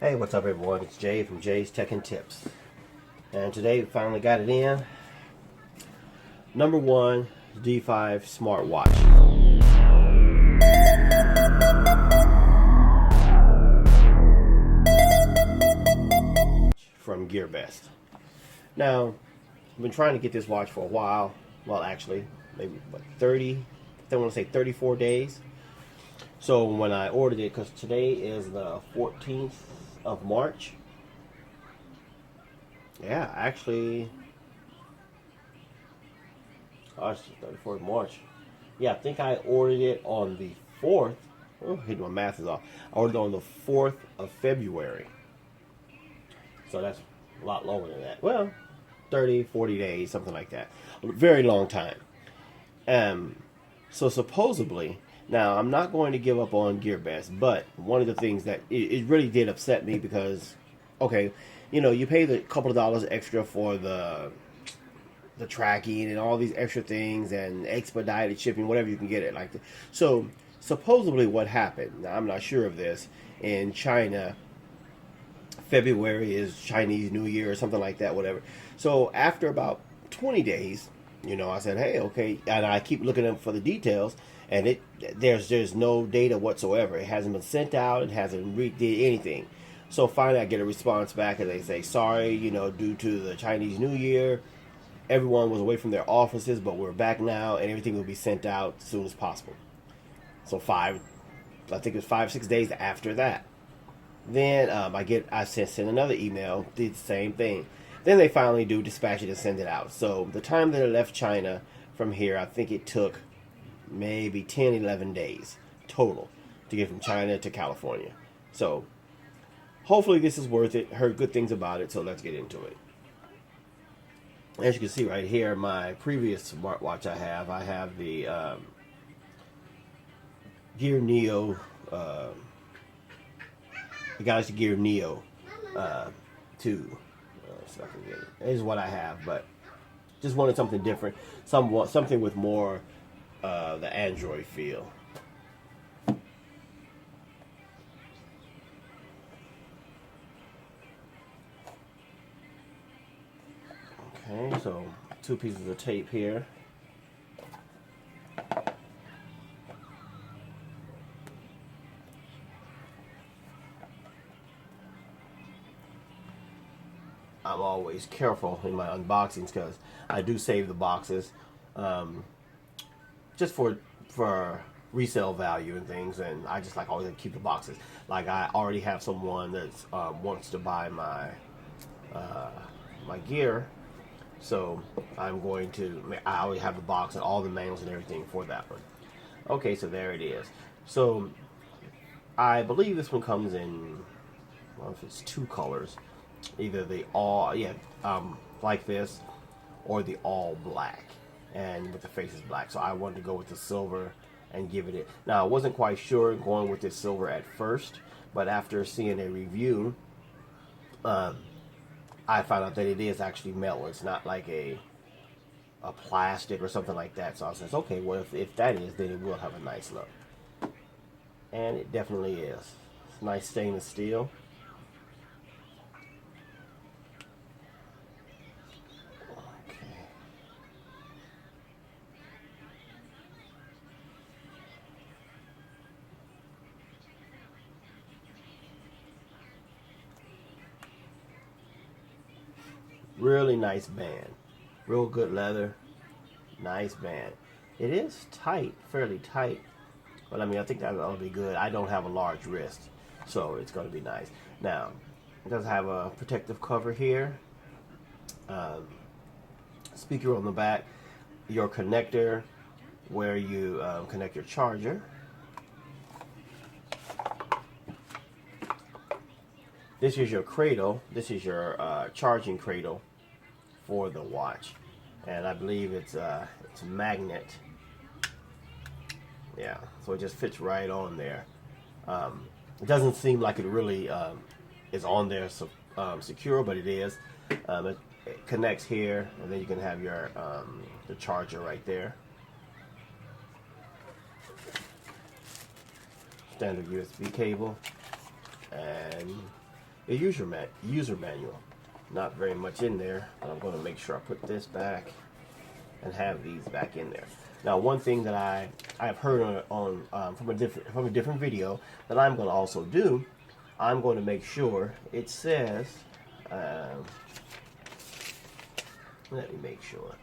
Hey, what's up everyone? It's Jay from Jay's Tech and Tips. And today we finally got it in. Number one, D5 smartwatch. From GearBest. Now, I've been trying to get this watch for a while. Well, actually, maybe 30, I want to say 34 days. So when I ordered it, because today is the 14th of March. Yeah, actually, gosh, 34th of March. Yeah, I think I ordered it on the 4th. Oh, my math is off. I ordered it on the 4th of February. So that's a lot longer than that. Well, 30, 40 days, something like that. A very long time. So supposedly, now I'm not going to give up on GearBest, but one of the things that it really did upset me because, okay, you pay the couple of dollars extra for the tracking and all these extra things and expedited shipping, whatever you can get it like that. So supposedly what happened, now I'm not sure of this, in China, February is Chinese New Year or something like that, whatever. So after about 20 days, I said, hey, okay, and I keep looking up for the details, and there's no data whatsoever. It hasn't been sent out. It hasn't did anything. So finally, I get a response back, and they say, sorry, due to the Chinese New Year, everyone was away from their offices, but we're back now, and everything will be sent out as soon as possible. So I think it was 5-6 days after that. Then I sent another email, did the same thing. Then they finally do dispatch it and send it out. So the time that it left China from here, I think it took maybe 10, 11 days total to get from China to California. So hopefully this is worth it. Heard good things about it, so let's get into it. As you can see right here, my previous smartwatch I have the Gear Neo, the Galaxy Gear Neo 2. So I can get it. This is what I have, but just wanted something different, something with more the Android feel. Okay, so 2 pieces of tape here. I'm always careful in my unboxings because I do save the boxes just for resale value and things, and I just always keep the boxes. Like I already have someone that wants to buy my my gear, so I already have the box and all the manuals and everything for that one. Okay, so there it is. So I believe this one comes in, well, if it's 2 colors, either the like this, or the all black, and with the face is black. So I wanted to go with the silver and give it. Now I wasn't quite sure going with this silver at first, but after seeing a review, I found out that it is actually metal. It's not like a plastic or something like that. So I said, okay, well if that is, then it will have a nice look, and it definitely is. It's nice stainless steel. Really nice band. Real good leather. Nice band. It is tight, fairly tight. But I think that'll be good. I don't have a large wrist, so it's going to be nice. Now, it does have a protective cover here. Speaker on the back. Your connector where you connect your charger. This is your cradle. This is your charging cradle for the watch, and I believe it's a magnet. Yeah, so it just fits right on there. It doesn't seem like it really is on there secure, but it is. It connects here, and then you can have your the charger right there. Standard USB cable, and a user manual. Not very much in there, but I'm going to make sure I put this back and have these back in there. Now, one thing that I've heard from a different video that I'm going to also do, I'm going to make sure it says. Let me make sure.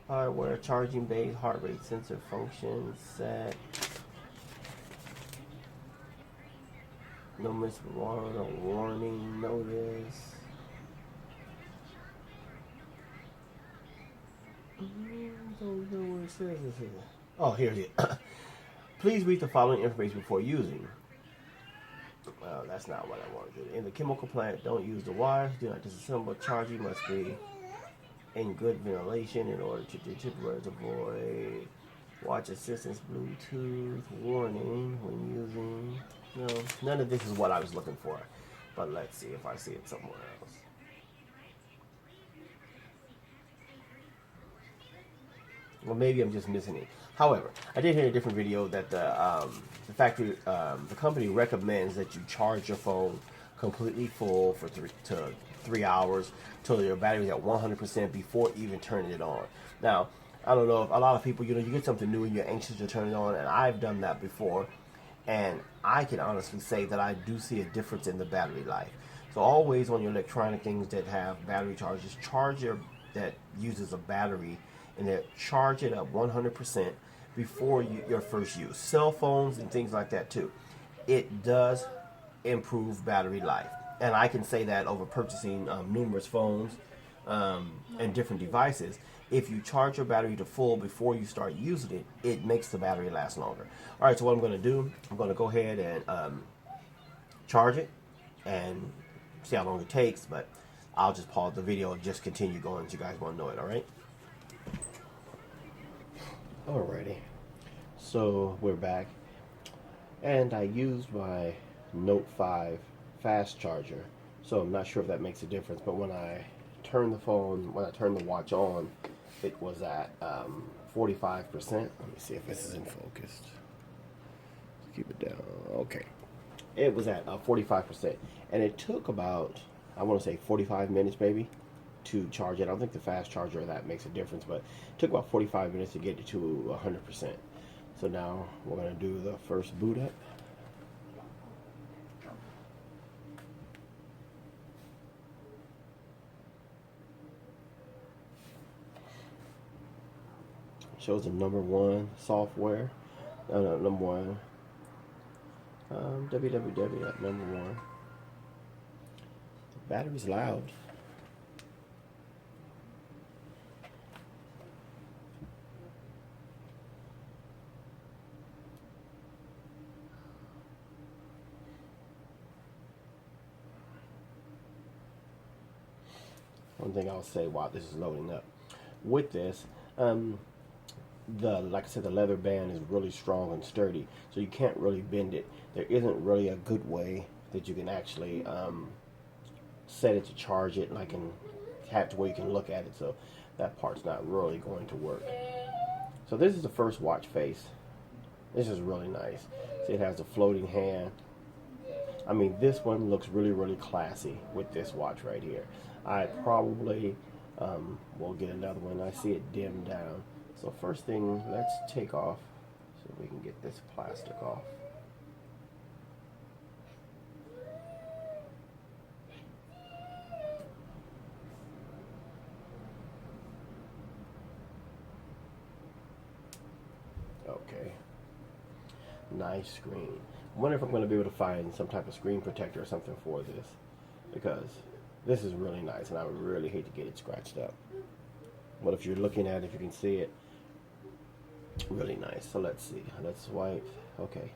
Hardware, charging base, heart rate sensor function set. No miss warning notice. Don't know where it says this here. Oh, here it is. Please read the following information before using. Well, that's not what I want to do. In the chemical plant, don't use the wires. Do not disassemble. Charging must be in good ventilation in order to detect avoid. Watch assistance, Bluetooth, warning when using. No, none of this is what I was looking for. But let's see if I see it somewhere else. Well, maybe I'm just missing it. However, I did hear in a different video that the company recommends that you charge your phone completely full for 3 hours till your battery's at 100% before even turning it on. Now, I don't know if a lot of people, you get something new and you're anxious to turn it on, and I've done that before, and I can honestly say that I do see a difference in the battery life. So always on your electronic things that have battery chargers, that uses a battery and then charge it up 100% before your first use. Cell phones and things like that too. It does improve battery life. And I can say that over purchasing numerous phones and different devices. If you charge your battery to full before you start using it, it makes the battery last longer. All right, so what I'm going to do, I'm going to go ahead and charge it and see how long it takes, but I'll just pause the video and just continue going if you guys want to know it, all right? Alrighty, so we're back, and I used my Note 5 fast charger, so I'm not sure if that makes a difference, but when I turned the watch on, it was at 45%. Let me see if this is in focus. Let's keep it down. Okay, it was at 45%, and it took about, I want to say 45 minutes maybe to charge it. I don't think the fast charger that makes a difference, but it took about 45 minutes to get it to 100%. So now we're going to do the first boot up. Shows the number one software. Number one. www. Number one. The battery's loud. One thing I'll say while this is loading up, with this, like I said, the leather band is really strong and sturdy, so you can't really bend it. There isn't really a good way that you can actually set it to charge it, like and have to where you can look at it. So that part's not really going to work. So this is the first watch face. This is really nice. See, it has a floating hand. I mean, this one looks really, really classy with this watch right here. I probably will get another one. I see it dimmed down. So first thing, let's take off so we can get this plastic off. Okay. Nice screen. I wonder if I'm going to be able to find some type of screen protector or something for this, because this is really nice and I would really hate to get it scratched up. But if you're looking at it, if you can see it, really nice. So let's see. Let's swipe. Okay.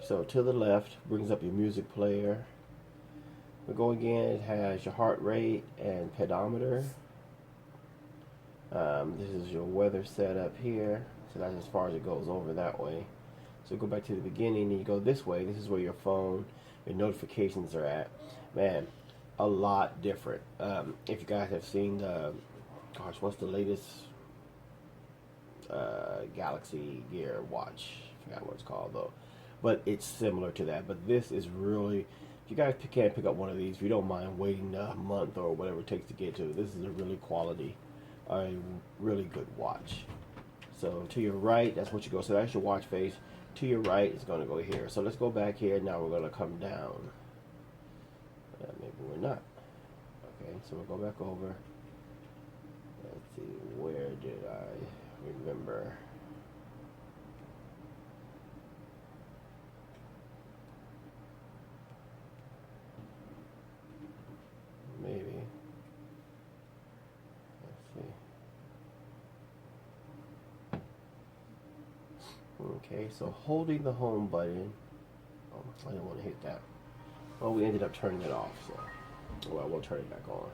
So to the left brings up your music player. We go again. It has your heart rate and pedometer. This is your weather setup here. So that's as far as it goes over that way. So go back to the beginning and you go this way. This is where your phone, your notifications are at. Man, a lot different. If you guys have seen the, gosh, what's the latest Galaxy Gear watch? I forgot what it's called though. But it's similar to that. But this is really If you guys can't pick up one of these, if you don't mind waiting a month or whatever it takes to get to it, this is a really quality, a really good watch. So to your right, that's what you go. So that's your watch face. To your right, it's going to go here. So let's go back here. Now we're going to come down. Maybe we're not. Okay, so we'll go back over. Let's see, where did I remember? Maybe. Let's see. Okay, so holding the home button. Oh, I didn't want to hit that. Well, we ended up turning it off, so well, we'll turn it back on.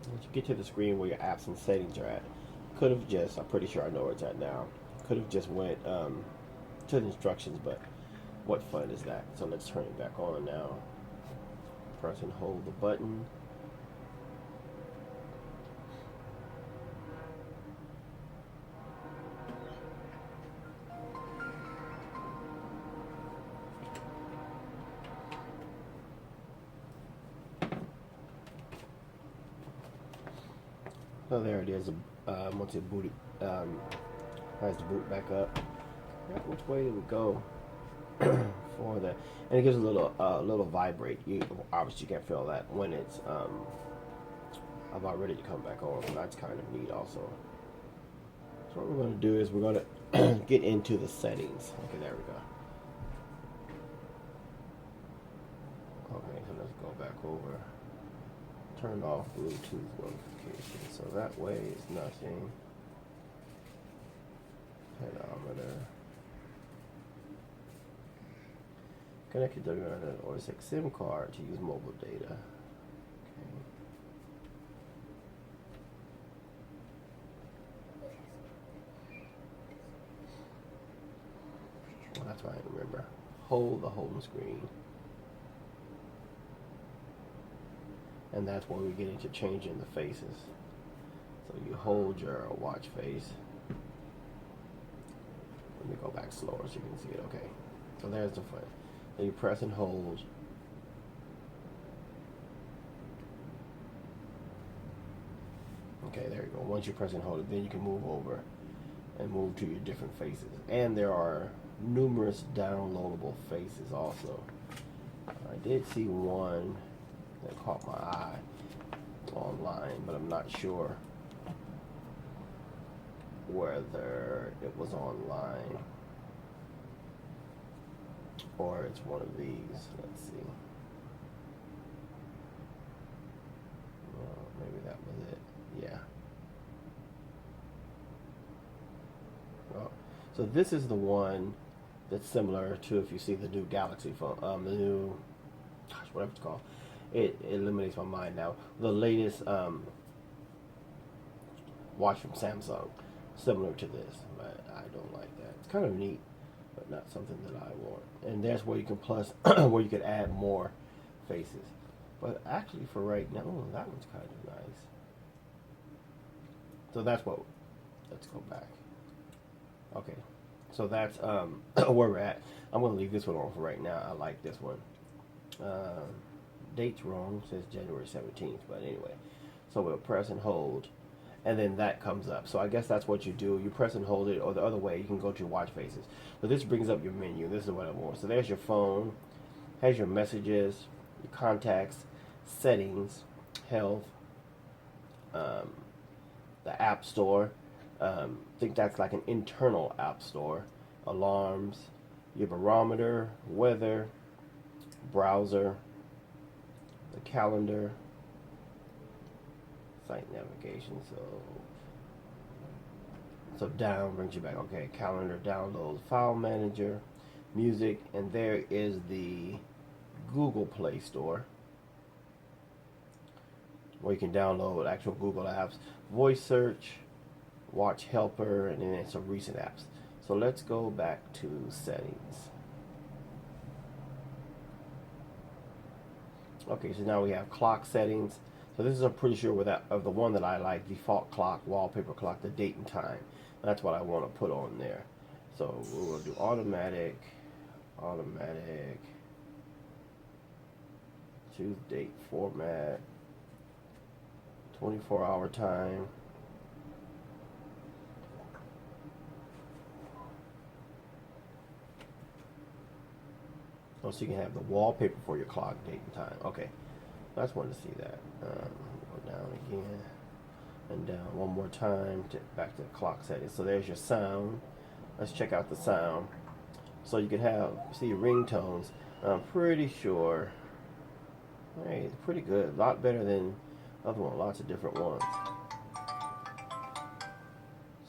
Once you get to the screen where your apps and settings are at, could have just, I'm pretty sure I know where it's at now, could have just went to the instructions, but what fun is that? So let's turn it back on now. Press and hold the button. So there it is. Once it booted, tries to boot back up. Yeah, which way did we go for that? And it gives a little vibrate. You obviously can't feel that when it's about ready to come back on. So that's kind of neat, also. So what we're going to do is we're going to get into the settings. Okay, there we go. Okay, so let's go back over. Turn off Bluetooth notifications, so that way it's nothing. Pedometer. Connected to the internet or it's a SIM card to use mobile data. Okay. Well, that's what I remember. Hold the home screen. And that's where we get into changing the faces. So you hold your watch face. Let me go back slower so you can see it. Okay. So there's the front. Then you press and hold. Okay, there you go. Once you press and hold it, then you can move over and move to your different faces. And there are numerous downloadable faces also. I did see one that caught my eye online, but I'm not sure whether it was online or it's one of these. Let's see. Maybe that was it. Yeah. Oh. So this is the one that's similar to, if you see the new Galaxy phone, the new, whatever it's called. It eliminates my mind now. The latest watch from Samsung, similar to this, but I don't like that. It's kind of neat, but not something that I want. And that's where you can plus, where you can add more faces. But actually, for right now, that one's kind of nice. So that's what. Let's go back. Okay, so that's where we're at. I'm gonna leave this one on for right now. I like this one. Date's wrong, says January 17th, but anyway. So we'll press and hold, and then that comes up. So I guess that's what you do. You press and hold it, or the other way, you can go to your watch faces. So this brings up your menu. This is what I want. So there's your phone, has your messages, your contacts, settings, health, the app store. I think that's like an internal app store. Alarms, your barometer, weather, browser, the calendar, site navigation. So down brings you back. Okay, calendar, downloads, file manager, music, and there is the Google Play Store where you can download actual Google apps, voice search, watch helper, and then some recent apps. So let's go back to settings. Okay, so now we have clock settings. So this is, I'm pretty sure, of the one that I like, default clock, wallpaper clock, the date and time. That's what I want to put on there. So we'll do automatic. automatic, choose date format, 24-hour time. Oh, so you can have the wallpaper for your clock, date and time. Okay, I just wanted to see that. Go down again and down one more time to back to the clock settings. So there's your sound. Let's check out the sound. So you can see ringtones. I'm pretty sure. Hey, it's pretty good. A lot better than the other one. Lots of different ones.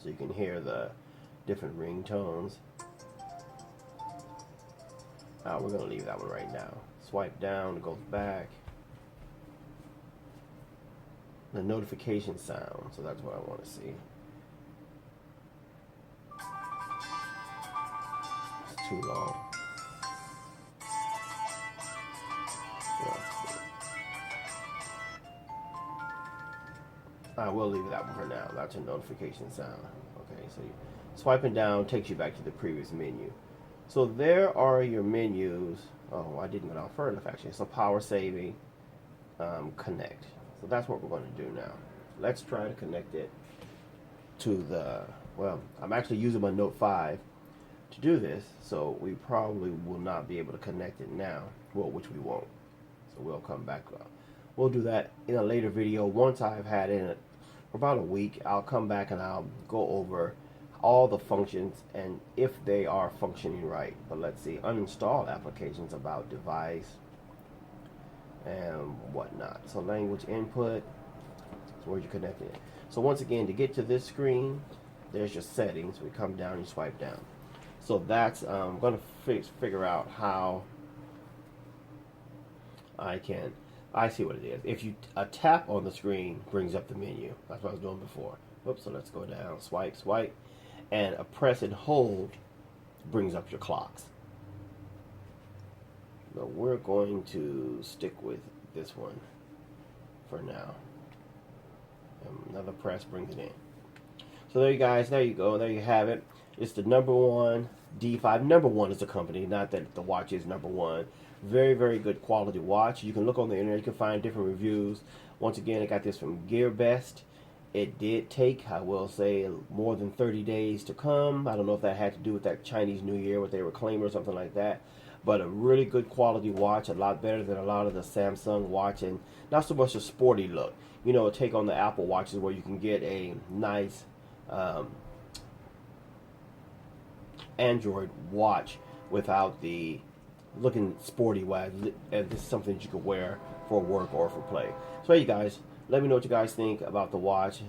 So you can hear the different ringtones. We're going to leave that one right now. Swipe down, it goes back. The notification sound, so that's what I want to see. It's too long. I will leave that one for now. That's a notification sound. Okay, so swiping down takes you back to the previous menu. So there are your menus. Oh, I didn't go down far enough actually. So power saving, connect. So that's what we're going to do now. Let's try to connect it to the, well, I'm actually using my Note 5 to do this, so we probably will not be able to connect it now. Well, which we won't. So we'll come back up. We'll do that in a later video. Once I've had it for about a week, I'll come back and I'll go over all the functions and if they are functioning right. But let's see, uninstall applications about device and whatnot. So language input, so where you connecting it. So once again, to get to this screen, there's your settings. We come down and swipe down. So that's I'm going to figure out how I see what it is. If you a tap on the screen brings up the menu. That's what I was doing before. Oops, so let's go down, swipe, swipe, and a press and hold brings up your clocks. But we're going to stick with this one for now. Another press brings it in. So there you guys, there you go, there you have it. It's the #1 D5. #1 is the company, not that the watch is #1. Very, very good quality watch. You can look on the internet, you can find different reviews. Once again, I got this from GearBest. It did take, I will say, more than 30 days to come. I don't know if that had to do with that Chinese New Year, what they were claiming or something like that. But a really good quality watch, a lot better than a lot of the Samsung watch, and not so much a sporty look. You know, take on the Apple watches where you can get a nice Android watch without the looking sporty wise, and this is something that you could wear for work or for play. So hey, you guys, let me know what you guys think about the watch,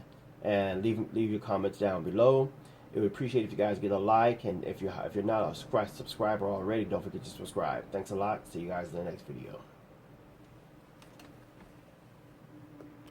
and leave your comments down below. It would appreciate if you guys get a like, and if you're not a subscriber already, don't forget to subscribe. Thanks a lot. See you guys in the next video.